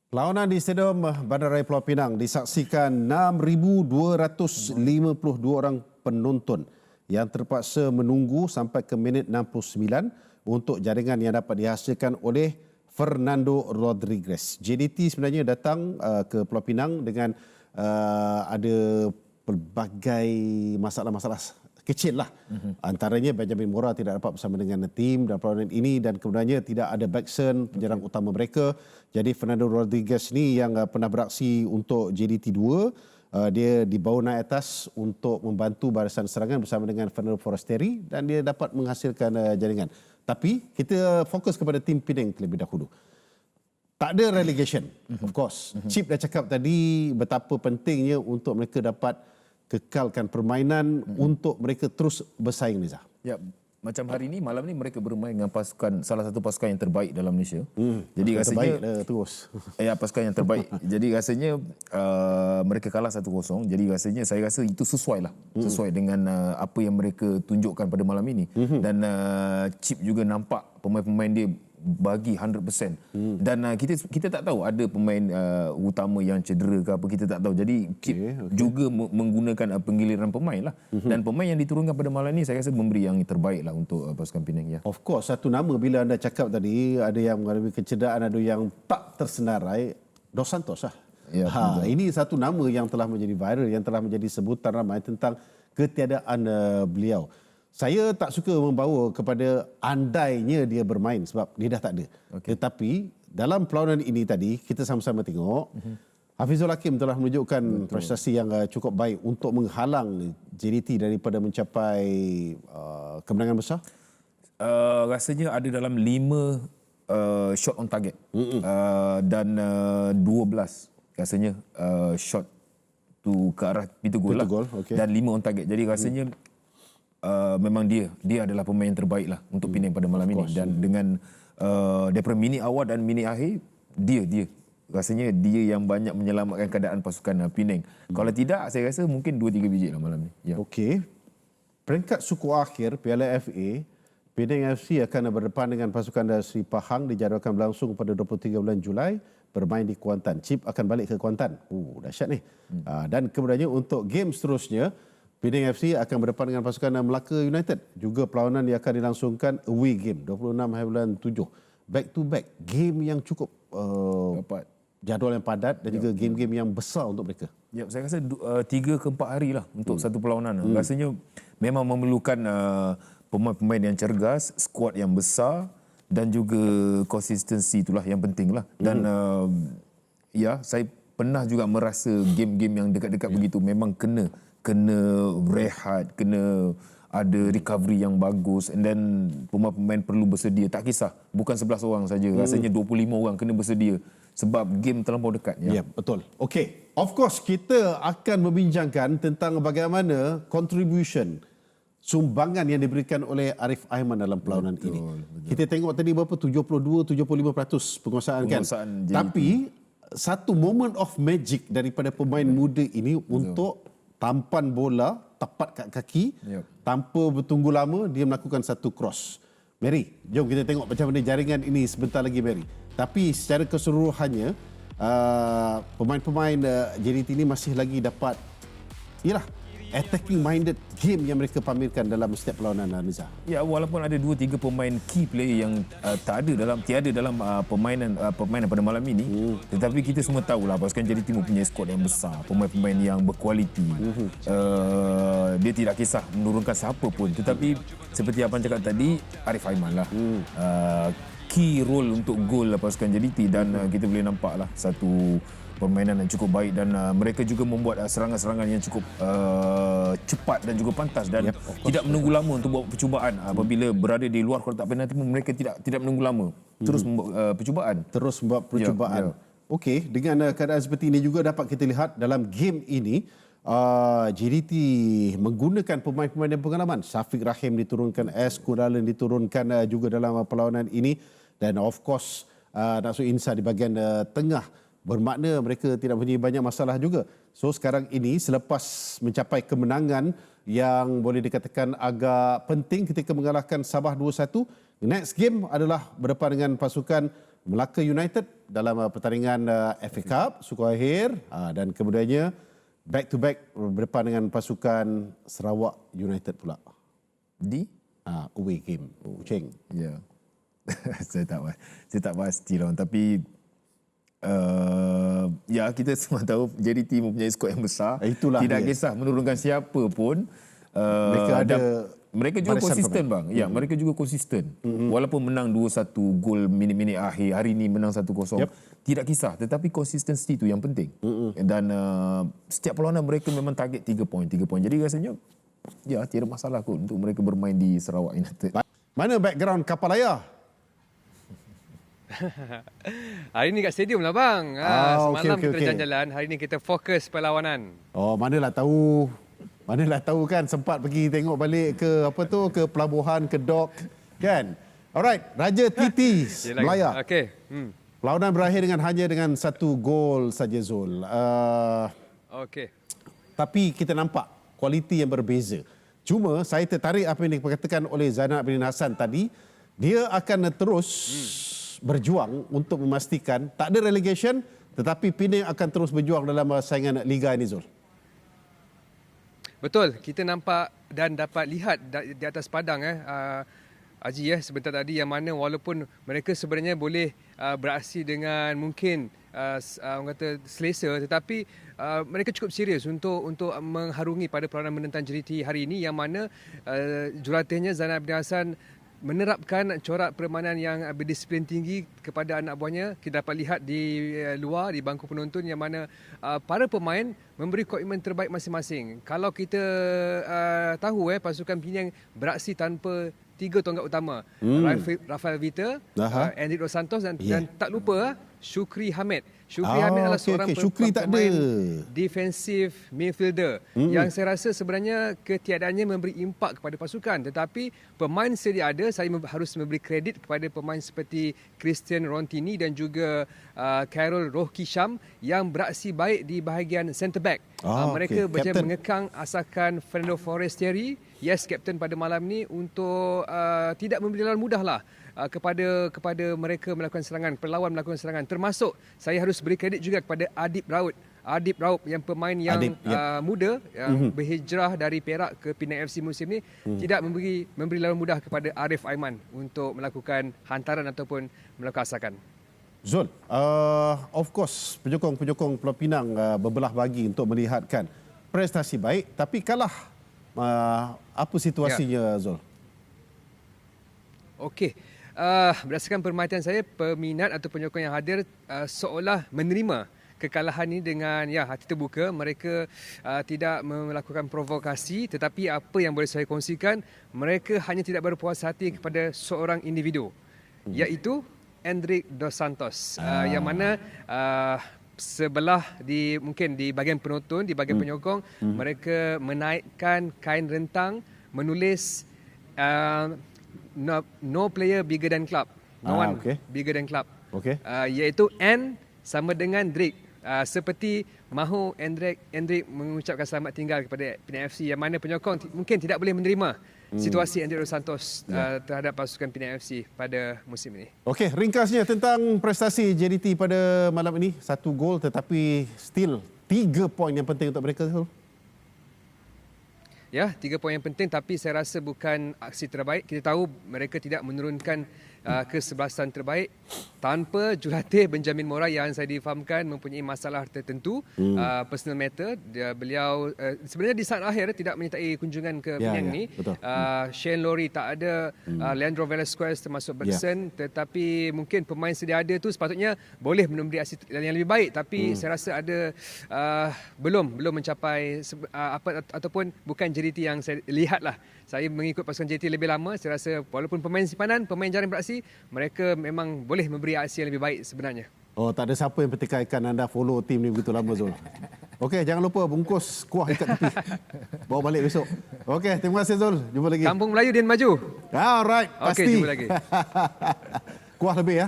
Perlawanan di Stadium Bandaraya Pulau Pinang disaksikan 6,252 orang penonton yang terpaksa menunggu sampai ke minit 69 untuk jaringan yang dapat dihasilkan oleh Fernando Rodriguez. JDT sebenarnya datang ke Pulau Pinang dengan ada pelbagai masalah-masalah kecil lah. Antaranya Benjamin Mora tidak dapat bersama dengan tim dalam perlawanan ini dan kemudiannya tidak ada backson penyerang utama mereka. Jadi Fernando Rodriguez ni yang pernah beraksi untuk JDT 2, dia dibawa naik atas untuk membantu barisan serangan bersama dengan Fernando Forestieri dan dia dapat menghasilkan jaringan. Tapi kita fokus kepada tim Penang terlebih dahulu. Tak ada relegation, of course. Chip dah cakap tadi betapa pentingnya untuk mereka dapat kekalkan permainan untuk mereka terus bersaing, Nizah. Ya, macam hari ini, malam ni mereka bermain dengan pasukan, salah satu pasukan yang terbaik dalam Malaysia. Jadi rasanya terbaik terus. Ya, pasukan yang terbaik. Jadi rasanya mereka kalah 1-0. Jadi rasanya saya rasa itu sesuai lah. Sesuai dengan apa yang mereka tunjukkan pada malam ini. Dan Chip juga nampak pemain-pemain dia bagi 100%. Dan kita tak tahu ada pemain utama yang cedera ke apa, kita tak tahu. Jadi Chip juga menggunakan penggiliran pemain lah. Dan pemain yang diturunkan pada malam ni saya rasa memberi yang terbaik lah untuk pasukan Penang. Ya. Of course, satu nama bila anda cakap tadi ada yang mengalami kecederaan, ada yang tak tersenarai, Dos Santos lah. Ya, ini satu nama yang telah menjadi viral, yang telah menjadi sebutan ramai tentang ketiadaan beliau. Saya tak suka membawa kepada andainya dia bermain sebab dia dah tak ada. Tetapi dalam perlawanan ini tadi kita sama-sama tengok Hafizul Hakim telah menunjukkan prestasi yang cukup baik untuk menghalang JDT daripada mencapai kemenangan besar. Rasanya ada dalam 5 shot on target dan 12 rasanya shot tu ke arah pintu gol lah. Dan 5 on target. Jadi rasanya memang dia adalah pemain yang terbaik lah untuk Penang pada malam ini. Dan dengan daripada minit awal dan minit akhir, dia rasanya dia yang banyak menyelamatkan keadaan pasukan Penang. Kalau tidak, saya rasa mungkin 2-3 biji lah malam ni. Ya. Okey. Peringkat suku akhir Piala FA, Penang FC akan berdepan dengan pasukan Sri Pahang, dijadualkan berlangsung pada 23 bulan Julai, bermain di Kuantan. Chip akan balik ke Kuantan. Dahsyat ni. Dan kemudiannya untuk game seterusnya, Penang FC akan berdepan dengan pasukan Melaka United. Juga perlawanan yang akan dilangsungkan away game 26/7. Back to back. Game yang cukup jadual yang padat dan juga game-game yang besar untuk mereka. Ya, saya rasa 3 ke 4 hari lah untuk satu perlawanan. Rasanya memang memerlukan pemain-pemain yang cergas, skuad yang besar dan juga konsistensi itulah yang penting lah. Dan ya, saya pernah juga merasa game-game yang dekat-dekat begitu memang kena rehat, kena ada recovery yang bagus, and then pemain-pemain perlu bersedia. Tak kisah, bukan 11 orang saja, rasanya 25 orang kena bersedia sebab game terlampau dekat. Ya, betul. Okey, of course kita akan membincangkan tentang bagaimana contribution sumbangan yang diberikan oleh Arif Aiman dalam perlawanan ini. Kita tengok tadi berapa 72-75% penguasaan kan. Tapi satu moment of magic daripada pemain muda ini untuk tampan bola tepat kat kaki, tanpa bertunggu lama dia melakukan satu cross. Mary, jom kita tengok macam mana jaringan ini sebentar lagi, Mary. Tapi secara keseluruhannya pemain-pemain JDT ini masih lagi dapat attacking minded game yang mereka pamerkan dalam setiap perlawanan, Niza. Ya, walaupun ada 2-3 pemain key player yang tiada dalam permainan pada malam ini, tetapi kita semua tahulah pasukan JDT mempunyai skuad yang besar, pemain-pemain yang berkualiti. Dia tidak kisah menurunkan siapa pun, tetapi seperti apa yang cakap tadi, Arif Aiman lah key role untuk gol pasukan JDT. Dan kita boleh nampaklah satu permainan yang cukup baik dan mereka juga membuat serangan-serangan yang cukup cepat dan juga pantas dan tidak menunggu lama untuk buat percubaan. Apabila berada di luar kotak penalti, mereka tidak menunggu lama, terus membuat percubaan. Okey, dengan keadaan seperti ini juga dapat kita lihat dalam game ini JDT menggunakan pemain-pemain yang pengalaman. Syafiq Rahim diturunkan, S. Kuralan diturunkan juga dalam perlawanan ini, dan of course Nasrul Insa di bahagian tengah. Bermakna mereka tidak mempunyai banyak masalah juga. So sekarang ini selepas mencapai kemenangan yang boleh dikatakan agak penting ketika mengalahkan Sabah 2-1, next game adalah berdepan dengan pasukan Melaka United dalam pertandingan FA Cup Suku Akhir dan kemudiannya back to back berdepan dengan pasukan Sarawak United pula. Di? Away game. Cheng. Ya. Saya tak pasti lah. Tapi ya kita semua tahu JDT mempunyai skor yang besar. Itulah tidak dia. kisah menurunkan siapa pun. Mereka juga konsisten bang. Ya, mereka juga konsisten. Walaupun menang 2-1 gol minit-minit akhir, hari ini menang 1-0. Tidak kisah, tetapi konsistensi itu yang penting. Dan setiap perlawanan mereka memang target 3 poin. Jadi rasanya ya tiada masalah kot untuk mereka bermain di Sarawak United. Mana background kapal layar? Hari ni kat stadium lah bang. Semalam kita jalan-jalan, hari ni kita fokus perlawanan. Oh, manalah tahu kan sempat pergi tengok balik ke ke pelabuhan, ke dock kan. Alright, Raja Titi Melaya. Okey. Perlawanan berakhir dengan 1 gol saja Zul. Okey. Tapi kita nampak kualiti yang berbeza. Cuma saya tertarik apa yang dikatakan oleh Zainal Abidin Hassan tadi, dia akan terus berjuang untuk memastikan tak ada relegation, tetapi Penang akan terus berjuang dalam saingan Liga ini Zul. Betul, kita nampak dan dapat lihat di atas padang Haji sebentar tadi yang mana walaupun mereka sebenarnya boleh beraksi dengan mungkin orang kata selesa, tetapi mereka cukup serius untuk mengharungi pada perlawanan menentang JDT hari ini yang mana jurulatihnya Zainal Abidin Hassan menerapkan corak permainan yang berdisiplin tinggi kepada anak buahnya. Kita dapat lihat di luar, di bangku penonton yang mana para pemain memberi komitmen terbaik masing-masing. Kalau kita tahu pasukan Penang beraksi tanpa 3 tonggak utama. Rafael Vita, Enric Dos Santos dan tak lupa Shukri Hamid. Shukri Hamid adalah seorang pemain defensif midfielder yang saya rasa sebenarnya ketiadaannya memberi impak kepada pasukan, tetapi pemain sedia ada, saya harus memberi kredit kepada pemain seperti Christian Rontini dan juga Carol Rohkisham yang beraksi baik di bahagian centre back. Mereka berjaya mengekang asakan Fernando Forestieri, kapten pada malam ni, untuk tidak memberi lawan mudah lah kepada mereka melakukan serangan, perlawan melakukan serangan. Termasuk saya harus beri kredit juga kepada Adib Raub yang pemain yang muda yang berhijrah dari Perak ke Penang FC musim ni, tidak memberi lawan mudah kepada Arif Aiman untuk melakukan hantaran ataupun melakukan asakan. Zul, of course penyokong Pulau Pinang berbelah bagi untuk melihatkan prestasi baik, tapi kalah. Apa situasinya Zul? Okey. Berdasarkan permatian saya, peminat atau penyokong yang hadir seolah menerima kekalahan ini dengan hati terbuka. Mereka tidak melakukan provokasi, tetapi apa yang boleh saya kongsikan, mereka hanya tidak berpuas hati kepada seorang individu, iaitu Enric Dos Santos, yang mana sebelah mungkin di bahagian penonton, di bahagian penyokong, mereka menaikkan kain rentang menulis no player bigger than club. No one bigger than club. Iaitu N sama dengan Drake. Seperti mahu Hendrik mengucapkan selamat tinggal kepada Penang FC, yang mana penyokong mungkin tidak boleh menerima situasi Enric Dos Santos terhadap pasukan Penang FC pada musim ini. Okey, ringkasnya tentang prestasi JDT pada malam ini. 1 gol tetapi still 3 poin yang penting untuk mereka. 3 poin yang penting, tapi saya rasa bukan aksi terbaik. Kita tahu mereka tidak menurunkan kesebelasan terbaik tanpa jurulatih Benjamin Mora yang saya difahamkan mempunyai masalah tertentu, personal matter. Beliau sebenarnya di saat akhir tidak menyertai kunjungan ke Penang ni. Shane Lowry tak ada, Leandro Velasquez termasuk Bergson, tetapi mungkin pemain sedia ada tu sepatutnya boleh memberi aksi yang lebih baik, tapi saya rasa ada belum mencapai ataupun bukan JDT yang saya lihat lah. Saya mengikut pasukan JDT lebih lama, saya rasa walaupun pemain simpanan, pemain jarang beraksi, mereka memang boleh memberi aksi yang lebih baik sebenarnya. Oh, tak ada siapa yang pertikaikan anda follow tim ni begitu lama Zul. Okey, jangan lupa bungkus kuah ikat tepi. Bawa balik besok. Okey, terima kasih Zul. Jumpa lagi. Kampung Melayu dan maju. Alright, pasti. Okey, jumpa lagi. Kuah lebih ya.